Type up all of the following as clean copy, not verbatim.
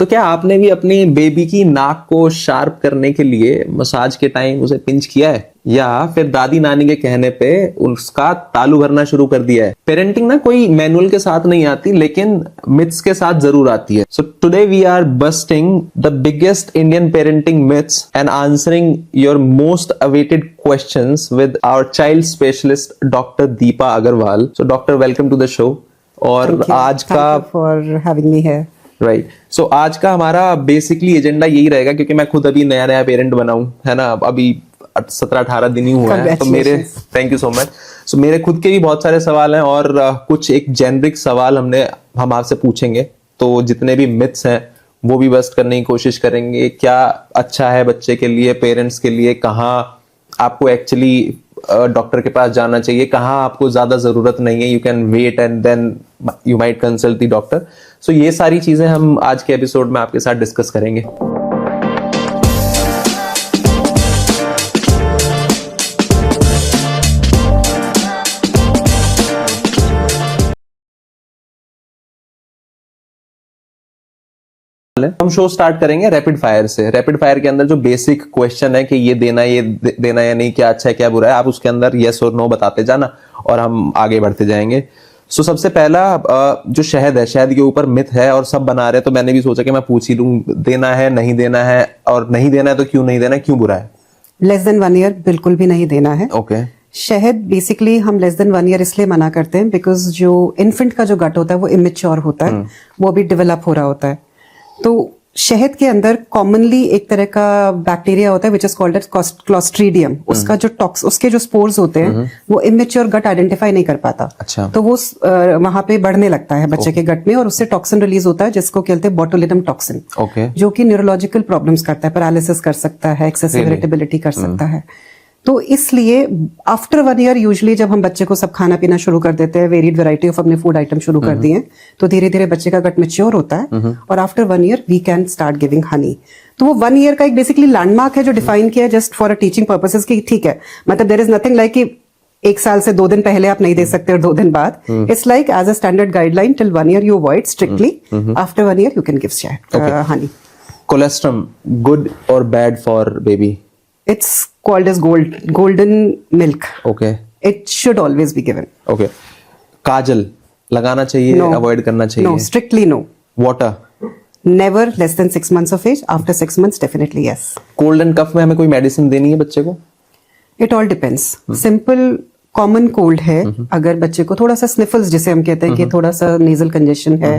तो क्या आपने भी अपनी बेबी की नाक को शार्प करने के लिए मसाज के टाइम उसे पिंच किया है, या फिर दादी नानी के कहने पे उसका तालू भरना शुरू कर दिया है? पेरेंटिंग ना कोई मैनुअल के साथ नहीं आती, लेकिन मिथ्स के साथ जरूर आती है. So today we are busting the biggest Indian parenting myths and answering your most awaited questions with our child specialist doctor Deepa Agrawal. So doctor, welcome to the show. और आज का for having me here. Right. So आज का हमारा basically agenda यही रहेगा, क्योंकि मैं खुद अभी नया नया पेरेंट बना हूं, है ना. अभी 17-18 दिन ही हुआ है, तो मेरे थैंक यू सो मच. सो मेरे खुद के भी बहुत सारे सवाल हैं, और कुछ एक जेनरिक सवाल हम आपसे पूछेंगे. तो जितने भी मिथ्स हैं वो भी बस्ट करने की कोशिश करेंगे. क्या अच्छा है बच्चे के लिए, पेरेंट्स के लिए, कहाँ आपको एक्चुअली डॉक्टर के पास जाना चाहिए, कहाँ आपको ज्यादा जरूरत नहीं है, you can wait and then you might consult the doctor. So ये सारी चीजें हम आज के एपिसोड में आपके साथ डिस्कस करेंगे. हम शो स्टार्ट करेंगे रैपिड फायर से. रैपिड फायर के अंदर जो बेसिक क्वेश्चन है कि ये देना या नहीं, क्या अच्छा है क्या बुरा है, आप उसके अंदर यस और नो बताते जाना और हम आगे बढ़ते जाएंगे. सो सबसे पहला जो शहद है, शहद के ऊपर मिथ है और सब बना रहे हैं, तो मैंने भी सोचा कि मैं पूछ ही लूं, देना है नहीं देना है, और नहीं देना है तो क्यों नहीं देना है, क्यों बुरा है? लेस देन 1 ईयर बिल्कुल भी नहीं देना है. ओके. शहद बेसिकली हम लेस देन 1 ईयर इसलिए मना करते हैं बिकॉज जो इन्फेंट का जो गट होता है वो इमेच्योर होता है, वो अभी डेवलप हो रहा होता है. तो शहद के अंदर कॉमनली एक तरह का बैक्टीरिया होता है which is called as Clostridium. उसका जो उसके जो स्पोर्स होते हैं वो इमेच्योर गट आइडेंटिफाई नहीं कर पाता. अच्छा. तो वो वहां पे बढ़ने लगता है बच्चे के गट में, और उससे टॉक्सिन रिलीज होता है जिसको कहते हैं बोटुलिनम टॉक्सिन. ओके. जो कि न्यूरोलॉजिकल प्रॉब्लम्स करता है, पैरालिसिस कर सकता है, एक्सेसिव इरिटेबिलिटी कर सकता है. तो इसलिए आफ्टर 1 ईयर यूजुअली जब हम बच्चे को सब खाना पीना शुरू कर देते हैं, वेरिड वैरायटी ऑफ अपने फूड आइटम शुरू कर दिए, तो धीरे धीरे बच्चे का गट मैच्योर होता है, और after 1 year we can start giving honey. तो वो 1 ईयर का एक बेसिकली लैंडमार्क है जो डिफाइन किया है just for a teaching purposes की ठीक है, मतलब देयर इज नथिंग लाइक कि 1 साल से 2 दिन पहले आप नहीं दे सकते और 2 दिन बाद. It's like as a standard guideline till 1 year you avoid strictly. After 1 year you can give honey. Colostrum good और bad for baby? It's called as golden milk. Okay. It should always be given. Okay. काजल लगाना चाहिए, No. Avoid करना चाहिए? No, strictly no. Water? Never less than 6 months of age. After 6 months, definitely yes. Cold and cough में हमें कोई medicine देनी है बच्चे को? It all depends. Simple common cold है, अगर बच्चे को थोड़ा सा स्निफल्स जिसे हम कहते हैं कि थोड़ा सा नेजल कंजेशन है,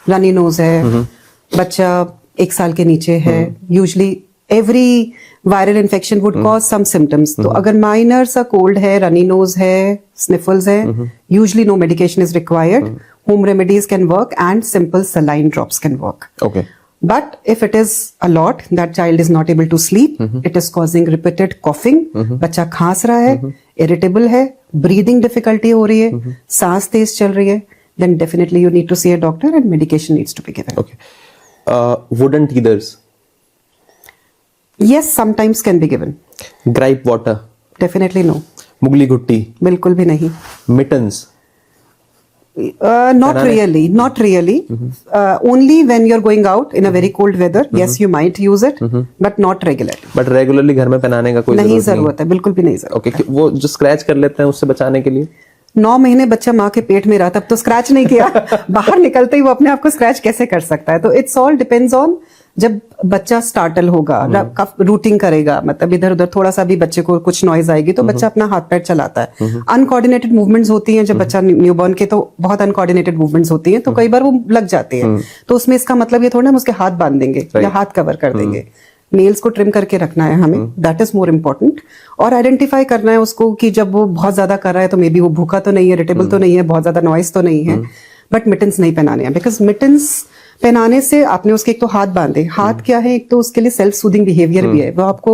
रनी नोज है, बच्चा 1 साल के नीचे है, usually every viral infection would cause some symptoms. तो अगर माइनर सा कोल्ड है, रनी नोज है, स्निफल्स है, usually no medication is required. Home remedies can work and simple saline drops can work. Okay. But if it is a lot, that child is not able to sleep, it is causing repeated coughing, बच्चा खांस रहा है, irritable है, breathing difficulty हो रही है, सांस तेज चल रही है, then definitely you need to see a doctor and medication needs to be given. Okay. Wooden teethers? Yes, sometimes can be given. Gripe water? Definitely no. मुगली घुट्टी? बिल्कुल भी नहीं. Mittens? Not really, not really. Only when you're going out in a very cold weather, yes, you might use it, but not regularly. But regularly घर में पहनाने का कोई नहीं जरूरत जरूरत है, बिल्कुल भी नहीं जरूरत. Okay. वो जो स्क्रैच कर लेते हैं उससे बचाने के लिए? 9 महीने बच्चा माँ के पेट में रहा तब तो स्क्रैच नहीं किया, बाहर निकलते ही वो अपने आप को स्क्रैच कैसे कर सकता है? तो इट्स ऑल डिपेंड्स ऑन जब बच्चा स्टार्टल होगा, रूटिंग करेगा, मतलब इधर उधर थोड़ा सा भी बच्चे को कुछ नॉइज आएगी तो बच्चा अपना हाथ पैर चलाता है. अनकोऑर्डिनेटेड मूवमेंट्स होती हैं जब बच्चा न्यूबॉर्न के, तो बहुत अनकोऑर्डिनेटेड मूवमेंट्स होती हैं, तो कई बार वो लग जाते हैं. तो उसमें इसका मतलब ये थोड़ा हम उसके हाथ बांध देंगे या हाथ कवर कर देंगे. नेल्स को ट्रिम करके रखना है हमें, दैट इज मोर इम्पोर्टेंट. और आइडेंटिफाई करना है उसको कि जब वो बहुत ज्यादा कर रहा है तो मे बी वो भूखा तो नहीं है, इरिटेबल तो नहीं है, बहुत ज्यादा नॉइज तो नहीं है. बट मिटन्स नहीं पहनाने हैं, बिकॉज मिटन्स पहनाने से आपने उसके एक तो हाथ बांधे, हाथ क्या है, एक तो उसके लिए सेल्फ सूदिंग बिहेवियर भी है, वो आपको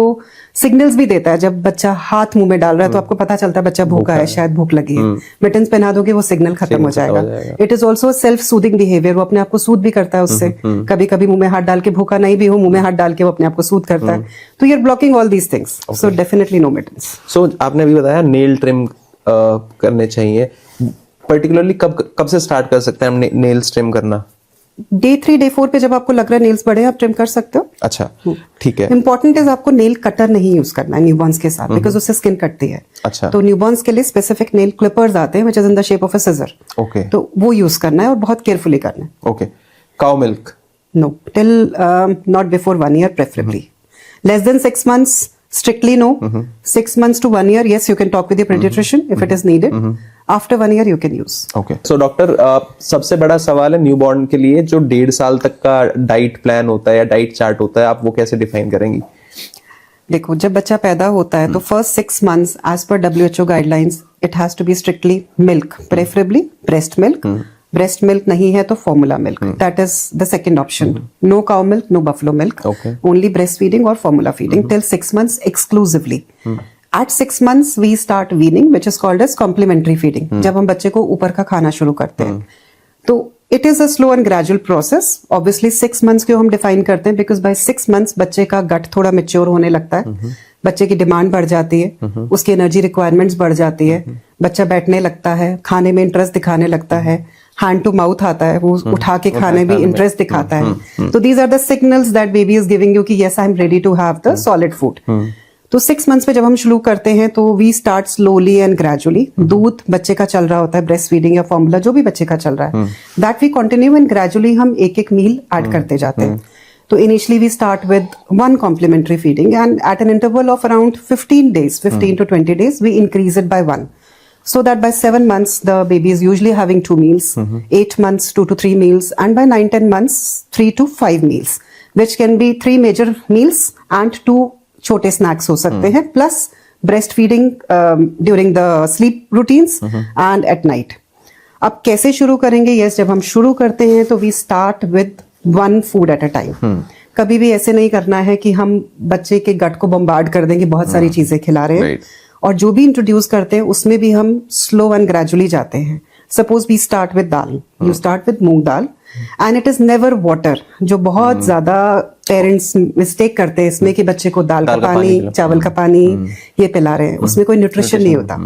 सिग्नल्स भी देता है. जब बच्चा हाथ मुंह में डाल रहा है तो आपको पता चलता है बच्चा भूखा है, शायद भूख लगी है. मिटन्स पहना दोगे वो सिग्नल खत्म हो जाएगा. It is also self soothing behaviour, वो अपने आप को सूद भी करता है उससे. कभी कभी मुंह में हाथ डाल के, भूखा नहीं भी हो, मुंह में हाथ डाल के वो अपने आप को सूद करता है. तो you are blocking all these things, so definitely no mittens. So आपने अभी बताया नेल ट्रिम करने चाहिए, पर्टिकुलरली कब से स्टार्ट कर सकते हैं हम नेल्स ट्रिम करना? डे 3 डे 4 पे जब आपको लग रहा है नेल्स बड़े हैं, आप ट्रिम कर सकते हो। अच्छा, ठीक है। इंपॉर्टेंट इज आपको नेल कटर नहीं यूज करना है न्यूबॉर्न्स के साथ, बिकॉज उससे स्किन कटती है। अच्छा। तो न्यूबॉर्न्स के लिए स्पेसिफिक नेल क्लिपर्स आते हैं which is in the shape of a scissor. Okay. तो वो यूज करना है और बहुत केयरफुली करना है। Okay. Cow milk? No, till not before 1 year preferably. Less than 6 months, strictly no. 6 months to 1 year, yes, you can talk with your pediatrician if it is needed. After 1 year, you can use. Okay. So doctor, सबसे बड़ा सवाल है newborn के लिए जो 1.5 साल तक का डाइट प्लान होता है या डाइट चार्ट होता है, आप वो कैसे डिफाइन करेंगी? देखो, जब बच्चा पैदा होता है तो first 6 months as per WHO guidelines it has to be strictly milk, preferably breast milk. Breast milk नहीं है तो formula milk, that is the second option. No cow milk, no buffalo milk, only breast feeding और formula feeding till 6 months exclusively. At 6 months we start weaning which is called as complementary feeding, जब हम बच्चे को ऊपर का खाना शुरू करते हैं। तो it is a slow and gradual process. Obviously 6 months क्यों हम डिफाइन करते हैं, बिकॉज बाय 6 months बच्चे का गट थोड़ा मेच्योर होने लगता है, बच्चे की डिमांड बढ़ जाती है, उसकी एनर्जी रिक्वायरमेंट्स बढ़ जाती है, बच्चा बैठने लगता है, खाने में इंटरेस्ट दिखाने लगता है, हैंड टू माउथ आता है, वो उठा के खाने में इंटरेस्ट दिखाता है। तो these are the signals that baby is giving you कि yes I am ready to have the solid food. तो 6 months पे जब हम शुरू करते हैं तो we start slowly and gradually. दूध बच्चे का चल रहा होता है, ब्रेस्ट फीडिंग या फॉर्मूला जो भी बच्चे का चल रहा है, that we continue and gradually हम एक एक मील ऐड करते जाते हैं। तो initially we start with 1 complimentary feeding and at an interval of around 15 days, 15 to 20 days, we increase it by 1. So that by 7 months, the baby is usually having 2 meals, 8 months, 2 to 3 meals, and by 9-10 months, 3 to 5 meals, which can be 3 major meals and 2 छोटे snacks हो सकते हैं, plus breastfeeding during the sleep routines and at night. अब कैसे शुरू करेंगे? Yes, जब हम शुरू करते हैं तो we start with 1 food at a time. कभी भी ऐसे नहीं करना है कि हम बच्चे के गट को बम्बार्ड कर देंगे, बहुत सारी चीजें खिला रहे हैं। और जो भी इंट्रोड्यूस करते हैं उसमें भी हम स्लो एंड ग्रेजुअली जाते हैं। Suppose we start with dal, you start with moong dal and it is never water, जो बहुत ज्यादा पेरेंट्स मिस्टेक करते हैं इसमें कि बच्चे को दाल का पानी, चावल का पानी ये पिला रहे हैं, उसमें कोई न्यूट्रिशन नहीं होता।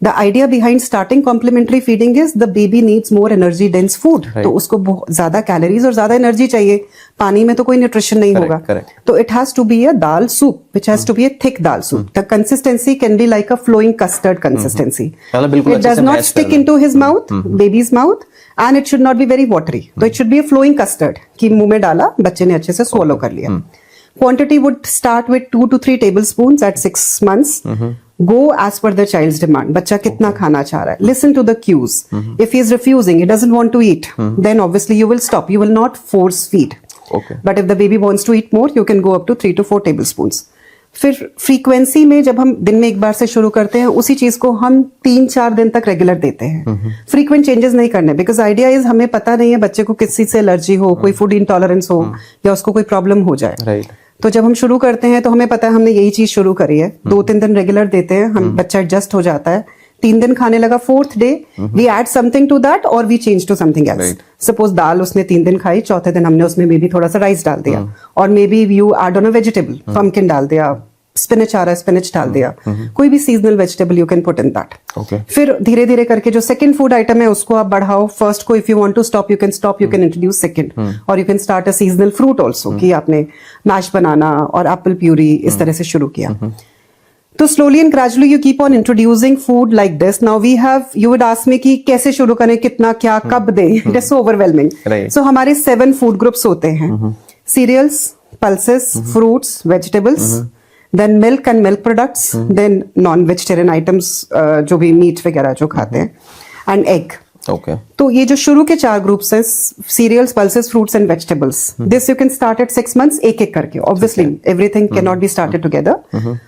The idea behind starting complementary feeding is the baby needs more energy dense food. तो उसको ज्यादा कैलोरीज और ज्यादा एनर्जी चाहिए, पानी में तो कोई न्यूट्रिशन नहीं होगा। तो it has to be a dal soup, which has to be a thick dal soup. The consistency can be like a flowing custard consistency. It does not stick into his mouth, baby's mouth, and it should not be very watery. So it should be a flowing custard कि मुंह में डाला, बच्चे ने अच्छे से swallow कर लिया। Quantity would start with 2 to 3 tablespoons at 6 months. Go as per the child's demand. बच्चा कितना खाना चाह रहा है. Listen to the cues. If he is refusing, he doesn't want to eat, then obviously you will stop. You will not force feed. Okay. But if the baby wants to eat more, you can go up to 3 to 4 tablespoons. फिर frequency में जब हम दिन में एक बार से शुरू करते हैं, उसी चीज को हम 3-4 दिन तक रेगुलर देते हैं। फ्रीक्वेंट चेंजेस नहीं करने, बिकॉज आइडिया इज हमें पता नहीं है बच्चे को किस चीज से एलर्जी हो, कोई फूड इंटॉलरेंस हो या उसको कोई प्रॉब्लम हो जाए। Right. तो जब हम शुरू करते हैं तो हमें पता है हमने यही चीज शुरू करी है, 2-3 दिन रेगुलर देते हैं, हम बच्चा एडजस्ट हो जाता है, 3 दिन खाने लगा, 4th day we add something to that और we change to something else. Suppose दाल उसने 3 दिन खाई, चौथे दिन हमने उसमें मे बी थोड़ा सा राइस डाल दिया, और maybe you add on a vegetable, pumpkin डाल दिया, स्पिनच आ रहा है स्पिनच डाल दिया, कोई भी seasonal vegetable you can put in that. फिर धीरे धीरे करके जो सेकंड फूड आइटम है उसको आप बढ़ाओ। फर्स्ट को if you want to stop you can stop, you can introduce second, और you can start a seasonal fruit also कि आपने मैश बनाना और एप्पल प्यूरी इस तरह से शुरू किया। तो slowly and gradually you keep on introducing food like this. Now we have, you would ask me कि कैसे शुरू करें, कितना क्या कब दें, it is so overwhelming. So हमारे 7 फूड ग्रुप्स होते हैं, cereals, pulses, fruits, vegetables, then milk and milk products, then non vegetarian items जो भी मीट वगैरह जो खाते हैं, एंड एग। Okay. तो ये जो शुरू के 4 ग्रुप्स हैं, cereals, pulses, fruits and vegetables, this you can start at 6 months एक एक करके। Obviously everything can not be started together.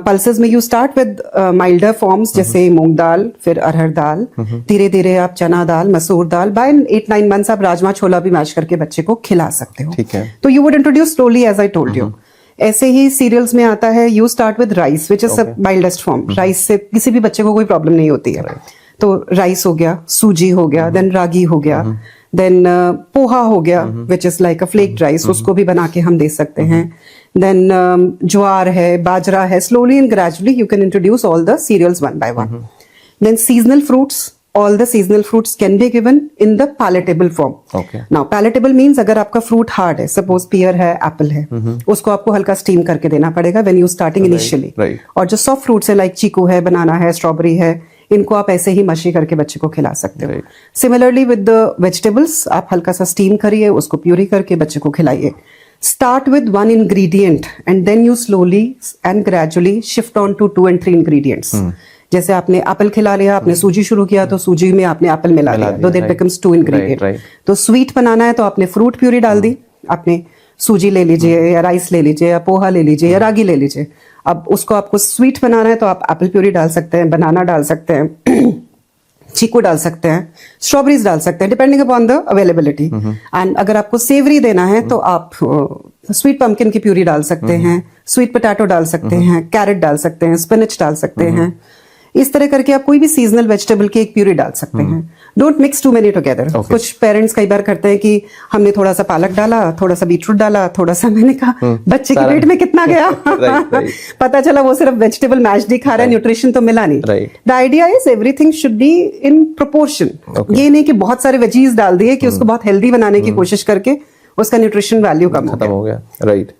Pulses में you start with milder forms जैसे मूंग दाल, फिर अरहर दाल, धीरे धीरे आप चना दाल, मसूर दाल, बाय 8-9 months आप राजमा छोला भी मैश करके बच्चे को खिला सकते हो। ठीक है। तो you would introduce slowly as I told you. ऐसे ही सीरियल्स में आता है, you start with rice which is a mildest form. Rice से किसी भी बच्चे को कोई प्रॉब्लम नहीं होती है। तो राइस हो गया, सूजी हो गया, देन रागी हो गया, देन पोहा हो गया which is like a flaked rice, उसको भी बना के हम दे सकते हैं। देन ज्वार है, बाजरा है। Slowly and gradually you can introduce all the cereals 1 by 1। Then seasonal fruits, all the seasonal fruits can be given in the palatable form. Okay. Now palatable means अगर आपका fruit hard है, suppose pear है, apple है, उसको आपको हल्का steam करके देना पड़ेगा when you starting initially. right. और जो soft fruits है like चीकू है, banana है, strawberry है, इनको आप ऐसे ही मशी करके बच्चे को खिला सकते हो. Similarly with the vegetables, आप हल्का सा steam करिए, उसको प्यूरी करके बच्चे को खिलाइए. Start with one ingredient and then you slowly and gradually shift on to 2 and 3 ingredients. जैसे आपने एप्पल खिला लिया, आपने सूजी शुरू किया तो सूजी में आपने एप्पल मिला दिया, तो दैट बिकम्स 2 इंग्रेडिएंट. तो स्वीट बनाना है तो आपने फ्रूट प्यूरी डाल दी, आपने सूजी ले लीजिए या राइस ले लीजिए या पोहा ले लीजिए या रागी ले लीजिए. अब उसको आपको स्वीट बनाना है तो आप एप्पल प्यूरी डाल सकते हैं, बनाना डाल सकते हैं, चीकू डाल सकते हैं, स्ट्रॉबेरीज डाल सकते हैं, depending upon the availability. And अगर आपको सेवरी देना है तो आप स्वीट पम्पकिन की प्यूरी डाल सकते हैं, स्वीट पोटैटो डाल सकते हैं, कैरेट डाल सकते हैं, स्पिनच डाल सकते हैं. इस तरह करके आप कोई भी सीजनल वेजिटेबल की एक प्यूरी डाल सकते हैं. Don't mix too many together. कुछ पेरेंट्स कई बार करते हैं कि हमने थोड़ा सा पालक डाला, थोड़ा सा बीटरूट डाला, थोड़ा सा, मैंने कहा बच्चे के पेट में कितना गया. पता चला वो सिर्फ वेजिटेबल मैश्ड ही खा रहा है, न्यूट्रिशन तो मिला नहीं. The idea is everything should be in proportion. ये नहीं कि बहुत सारे वेजीज डाल दिए कि उसको बहुत हेल्दी बनाने की कोशिश करके उसका न्यूट्रिशन वैल्यू कम हो गया. राइट.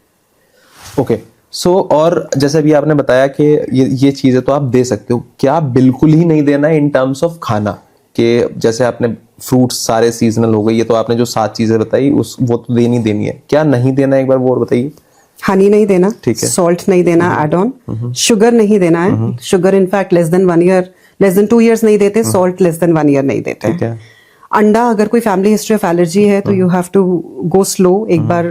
ओके. सो और जैसे भी आपने बताया कि ये चीजें तो आप दे सकते हो, क्या बिल्कुल ही नहीं देना है इन टर्म्स ऑफ खाना? कि जैसे आपने फ्रूट्स सारे सीजनल हो गए, ये तो आपने जो 7 चीजें बताई वो तो देनी है. क्या नहीं देना है, एक बार वो और बताइए. हनी नहीं देना, ठीक है. सॉल्ट नहीं देना एड ऑन, शुगर नहीं देना है. Sugar in fact less than 1 year, less than 2 years नहीं देते. सॉल्ट लेस देन 1 ईयर नहीं देते. ठीक है. अंडा, अगर कोई फैमिली हिस्ट्री ऑफ एलर्जी है तो you have to go slow. एक बार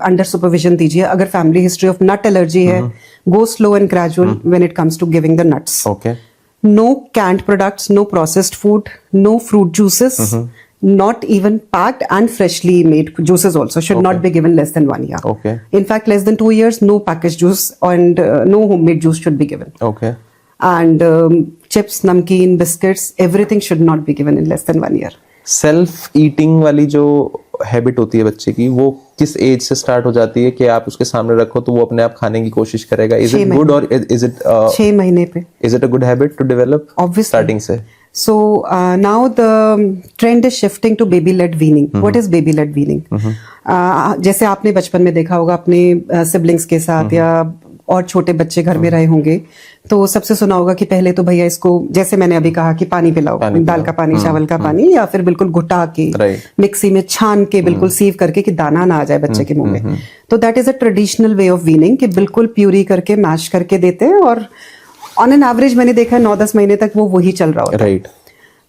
अंडर सुपरविजन दीजिए. अगर family history of nut allergy है, go slow and gradual when it comes to giving the nuts. Okay. No canned products, no processed food, no fruit juices, not even packed and freshly made juices also should not be given less than 1 year. Okay. In fact, less than 2 years, no packaged juice and no homemade juice should be given. Okay. And chips, namkeen, biscuits, everything should not be given in less than 1 year. Self eating वाली जो habit होती है बच्चे की, वो किस as से start हो जाती है कि आप उसके सामने रखो तो वो अपने आप खाने की कोशिश करेगा? इज इट गुड और इज इट 6 महीने पे is it a good habit to develop starting से? So now the trend is shifting to baby-led weaning. What is baby-led weaning? जैसे आपने बचपन में देखा होगा अपने सिबलिंग्स के साथ या और छोटे बच्चे घर में रहे होंगे तो सबसे सुना होगा कि पहले तो भैया इसको, जैसे मैंने अभी कहा कि पानी पिलाओ, दाल का पानी, चावल का पानी, या फिर बिल्कुल घुटा के मिक्सी में छान के बिल्कुल सीव करके कि दाना ना आ जाए बच्चे के मुंह में. तो that is a traditional way of weaning कि बिल्कुल प्यूरी करके मैश करके देते हैं और ऑन एन एवरेज मैंने देखा है 9-10 महीने तक वो वही चल रहा होता है. राइट.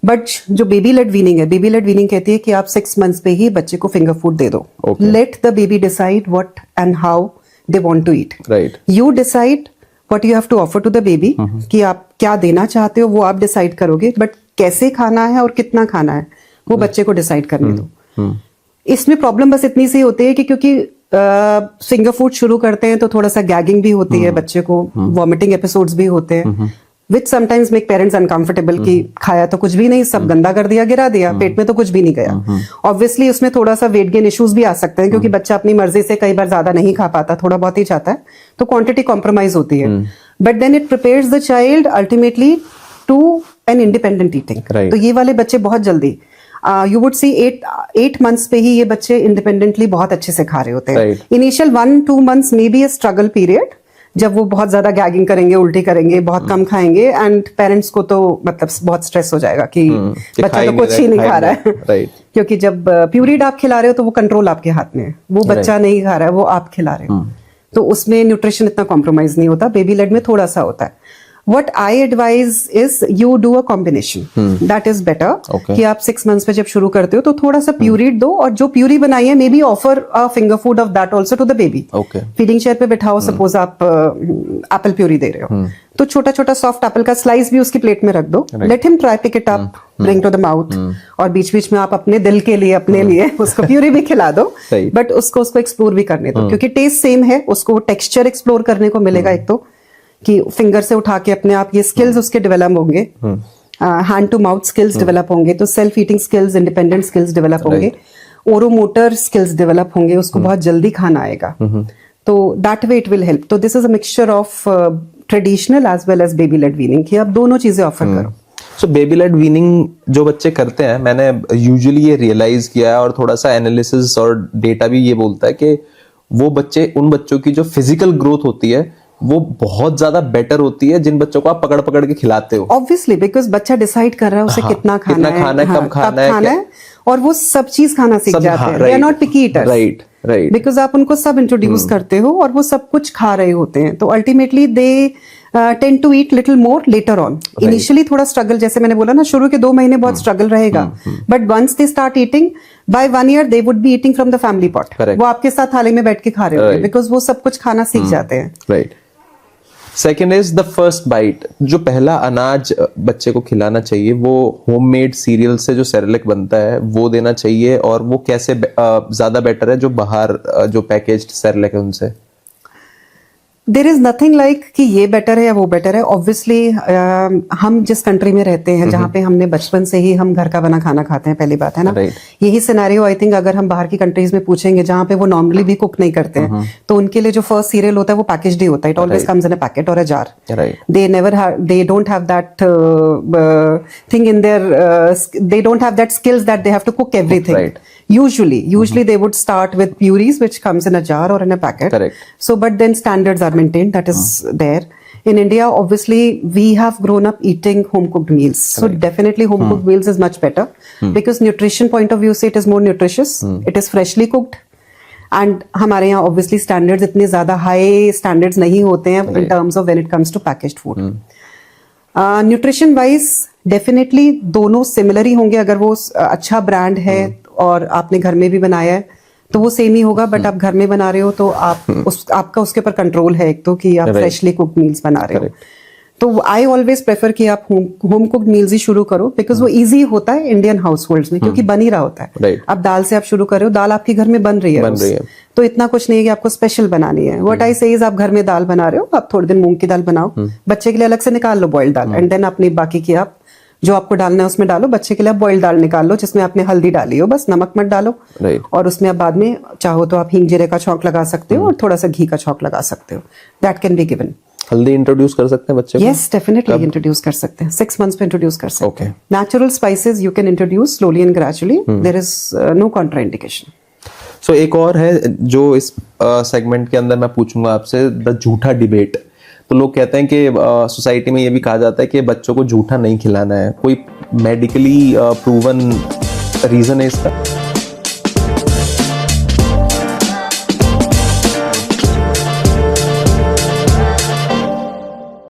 बट जो बेबी लेड वीनिंग है, बेबी लेड वीनिंग कहती है कि आप 6 मंथ्स पे ही बच्चे को फिंगर फूड दे दो. Let the baby decide what and how they want to eat. Right. You decide what you have to offer to the baby. कि आप क्या देना चाहते हो वो आप डिसाइड करोगे, बट कैसे खाना है और कितना खाना है वो बच्चे को डिसाइड करने दो. इसमें प्रॉब्लम बस इतनी सी होती है कि क्योंकि फिंगर फूड शुरू करते हैं तो थोड़ा सा गैगिंग भी होती है बच्चे को, वॉमिटिंग एपिसोड्स भी होते हैं, विच समटाइम्स मेक पेरेंट्स अनकंफर्टेबल कि खाया तो कुछ भी नहीं, सब गंदा कर दिया, गिरा दिया, पेट में तो कुछ भी नहीं गया. ऑब्वियसली उसमें थोड़ा सा वेट गेन इश्यूज भी आ सकते हैं क्योंकि बच्चा अपनी मर्जी से कई बार ज्यादा नहीं खा पाता, थोड़ा बहुत ही चाहता है, तो क्वांटिटी कॉम्प्रोमाइज होती है. But then it prepares the child ultimately to an independent eating. तो ये वाले बच्चे बहुत जल्दी, यू वुड सी 8 मंथ्स पे ही ये बच्चे इंडिपेंडेंटली बहुत अच्छे से खा रहे होते हैं. Initial 1-2 months may be a struggle period, जब वो बहुत ज्यादा गैगिंग करेंगे, उल्टी करेंगे, बहुत कम खाएंगे, एंड पेरेंट्स को तो मतलब बहुत स्ट्रेस हो जाएगा कि बच्चा तो कुछ ही नहीं खा रहा है. क्योंकि जब प्यूरीड आप खिला रहे हो तो वो कंट्रोल आपके हाथ में है, वो बच्चा नहीं खा रहा है, वो आप खिला रहे हो, तो उसमें न्यूट्रिशन इतना कॉम्प्रोमाइज नहीं होता. बेबी लेड में थोड़ा सा होता है. What I advise is you do a combination. That is better. कि आप 6 months पे जब शुरू करते हो तो थोड़ा सा प्यूरीड दो, और जो प्यूरी बनाई है maybe offer a finger food of that also to the baby. Feeding chair पे बिठाओ, सपोज आप एप्पल प्यूरी दे रहे हो तो छोटा छोटा सॉफ्ट एप्पल का स्लाइस भी उसकी प्लेट में रख दो. Let him try, pick it up, bring to the mouth, और बीच बीच में आप अपने दिल के लिए, अपने लिए उसको प्यूरी भी खिला दो, बट उसको एक्सप्लोर भी करने दो, क्योंकि टेस्ट सेम है, उसको टेक्सचर एक्सप्लोर करने को मिलेगा. एक तो कि फिंगर से उठा के अपने आप ये स्किल्स उसके डेवलप होंगे, hand to mouth skills develop होंगे, तो self eating skills, independent skills develop होंगे, ओरोमोटर स्किल्स डेवलप होंगे, उसको बहुत जल्दी खाना आएगा. तो that way it will help. तो this is a mixture of traditional as well as baby led weaning कि आप दोनों चीजें ऑफर करो. सो बेबी लेड वीनिंग जो बच्चे करते हैं, मैंने यूजुअली ये रियलाइज किया है और थोड़ा सा एनालिसिस और डेटा भी ये बोलता है कि वो बच्चे, उन बच्चों की जो फिजिकल ग्रोथ होती है वो बहुत ज्यादा बेटर होती है जिन बच्चों को आप पकड़ पकड़ के खिलाते हो। ऑब्वियसली, बिकॉज बच्चा डिसाइड कर रहा है उसे कितना खाना है, कब खाना है, और वो सब चीज खाना सीख जाते हैं। They are not picky eaters, right right, because आप उनको सब इंट्रोड्यूस करते हो और वो सब कुछ खा रहे होते हैं, तो ultimately they tend to eat little more later on. Initially थोड़ा स्ट्रगल, जैसे मैंने बोला ना, शुरू के 2 महीने बहुत स्ट्रगल रहेगा, but once they start eating, by 1 year they would be eating from the family pot. वो आपके साथ थाली में बैठ के खा रहे होंगे, बिकॉज वो सब कुछ खाना सीख जाते हैं। Right. Second is the first bite. जो पहला अनाज बच्चे को खिलाना चाहिए वो होममेड सीरियल से जो सेरेलेक बनता है वो देना चाहिए। और वो कैसे ज्यादा बेटर है जो बाहर जो पैकेज्ड सेरेलेक है उनसे? देर इज नथिंग लाइक कि ये बेटर है या वो बेटर है। ऑब्वियसली हम जिस कंट्री में रहते हैं, जहाँ पे हमने बचपन से ही हम घर का बना खाना खाते हैं, पहली बात है ना। यही सिनेरियो आई थिंक अगर हम बाहर की कंट्रीज में पूछेंगे जहाँ पे वो नॉर्मली भी कुक नहीं करते हैं, तो उनके लिए जो फर्स्ट सीरियल होता है वो पैकेज्ड ही होता है। It always comes in a packet और a jar. They don't have that thing in there, they don't have that skills that they have to cook everything. Usually they would start with purees which comes in a jar or in a packet. Correct. So but then standards are maintained, that is there. In India obviously we have grown up eating home cooked meals. So definitely home cooked meals is much better because nutrition point of view से it is more nutritious. It is freshly cooked. And हमारे यहाँ obviously standards इतने ज़्यादा high standards नहीं होते हैं in terms of when it comes to packaged food. Nutrition wise definitely दोनों similar ही होंगे। अगर वो अच्छा ब्रांड है और आपने घर में भी बनाया है तो वो सेम ही होगा, बट आप घर में बना रहे हो तो आपका उसके ऊपर कंट्रोल है एक तो कि आप फ्रेशली कुक्ड मील्स बना रहे हो। तो आई ऑलवेज प्रेफर कि आप होम कुक्ड मील्स ही शुरू करो, बिकॉज वो इजी होता है इंडियन हाउस होल्ड्स में, क्योंकि बन ही रहा होता है। अब दाल से आप शुरू कर रहे हो, दाल आपके घर में बन रही है, तो इतना कुछ नहीं है कि आपको स्पेशल बनानी है। व्हाट आई से इज आप घर में दाल बना रहे हो, आप थोड़े दिन मूंग की दाल बनाओ, बच्चे के लिए अलग से निकाल लो बॉइल्ड दाल, एंड देन अपनी बाकी की आप जो आपको डालना है उसमें डालो। बच्चे के लिए आप बॉइल्ड दाल निकाल लो जिसमें आपने हल्दी डाली हो, बस नमक मत डालो, और उसमें आप बाद में चाहो तो आप हींग जीरे का छौंक लगा सकते हो और थोड़ा सा घी का छौंक लगा सकते हो। That can be given. हल्दी इंट्रोड्यूस कर सकते हैं बच्चे को? यस, डेफिनेटली इंट्रोड्यूस कर सकते हैं। 6 months पे इंट्रोड्यूस कर सकते हैं। Natural spices you can introduce slowly and gradually, there is no contraindication. So एक और है जो इस सेगमेंट के अंदर मैं पूछूंगा आपसे, द झूठा डिबेट। तो लोग कहते हैं कि सोसाइटी में ये भी कहा जाता है कि बच्चों को झूठा नहीं खिलाना है। कोई मेडिकली प्रूवन रीजन है इसका?